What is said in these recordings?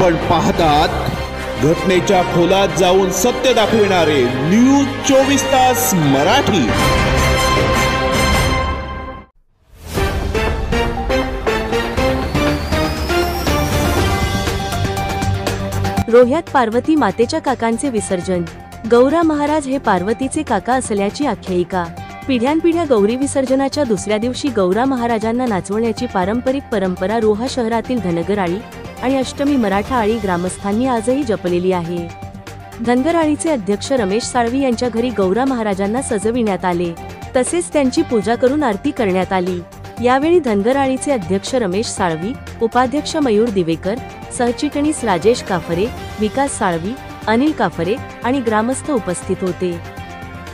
आपण पाहतात घटनेच्या खोलात जाऊन सत्य दाखविणारे न्यूज 24 तास मराठी। रोह्यात पार्वती मातेच्या काकांचे विसर्जन। गौरा महाराज हे पार्वतीचे काका असल्याची आख्यायिका। पिढ्यानपिढ्या गौरी विसर्जनाच्या दुसऱ्या दिवशी गौरा महाराजांना नाचवण्याची पारंपरिक परंपरा रोहा शहरातील धनगरआळी आणि अष्टमी मराठा आळी ग्रामस्थांनी आजही जपलेली आहे। धनगरआळीचे अध्यक्ष रमेश साळवी यांच्या घरी गौरा महाराजांना सजविण्यात आले, तसेच त्यांची पूजा करून आरती करण्यात आली। यावेळी धनगरआळीचे अध्यक्ष रमेश साळवी, उपाध्यक्ष मयूर दिवेकर, सहचिटणीस राजेश काफरे, विकास साळवी, अनिल काफरे आणि ग्रामस्थ उपस्थित होते।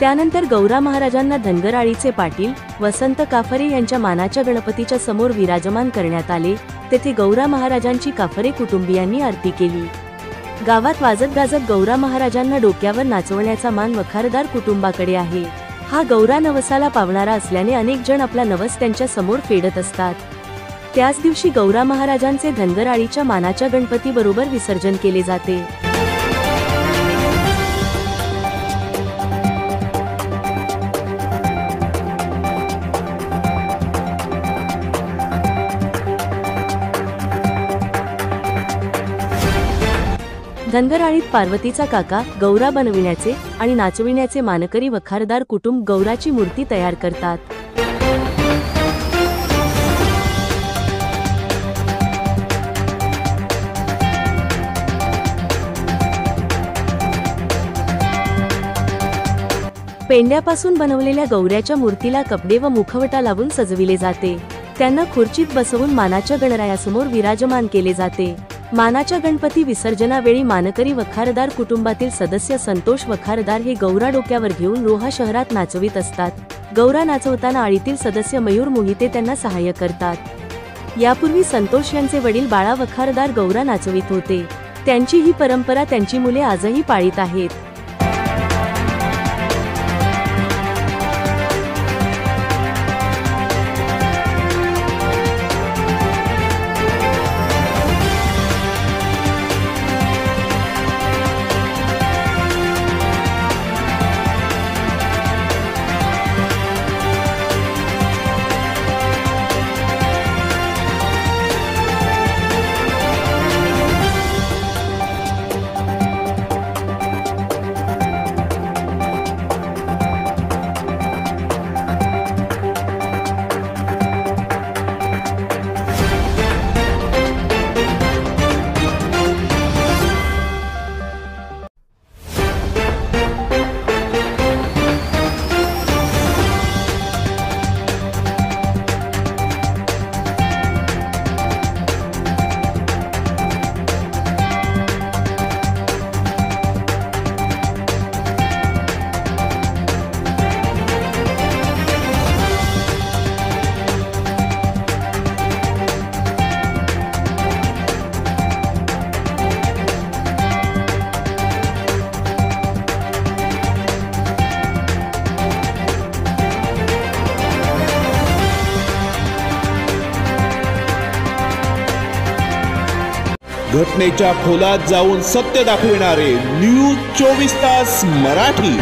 त्यानंतर गौरा महाराजांना धनगरआळीचे पाटील वसंत काफरे यांच्या मानाच्या गणपतीच्या समोर विराजमान करण्यात आले। तेथे गौरा महाराजांची काफरे कुटुंबियांनी आरती केली। गावात वाजत गाजत गौरा महाराजांना डोक्यावर नाचवण्याचा मान वखारदार कुटुंबाकडे आहे। हा गौरा नवसाला पावणारा असल्याने अनेक जण आपला नवस त्यांच्या समोर फेडत असतात। त्याच दिवशी गौरा महाराजांचे धनगरआळीच्या मानाच्या गणपती बरोबर विसर्जन केले जाते। धनगरआळीत पार्वतीचा काका गौरा बनविण्याचे आणि नाचविण्याचे मानकरी वखारदार कुटुंब गौराची मूर्ती तयार करतात। पेंड्यापासून बनवलेल्या गौऱ्याच्या मूर्तीला कपडे व मुखवटा लावून सजविले जाते। त्यांना खुर्चीत बसवून मानाच्या गणरायासमोर विराजमान केले जाते। मानाच्या गणपती विसर्जनावेळी मानकरी वखारदार कुटुंबातील सदस्य संतोष वखारदार हे गौरा डोक्यावर घेऊन रोहा शहरात नाचवित असतात। गौरा नाचवताना आळीतील सदस्य मयूर मोहिते त्यांना सहाय्य करतात। यापूर्वी संतोष यांचे वडील बाळा वखारदार गौरा नाचवित होते। त्यांची ही परंपरा त्यांची मुले आजही पाळीत आहेत। घटनेच्या खोलात जाऊन सत्य दाखविणारे न्यूज 24 तास मराठी।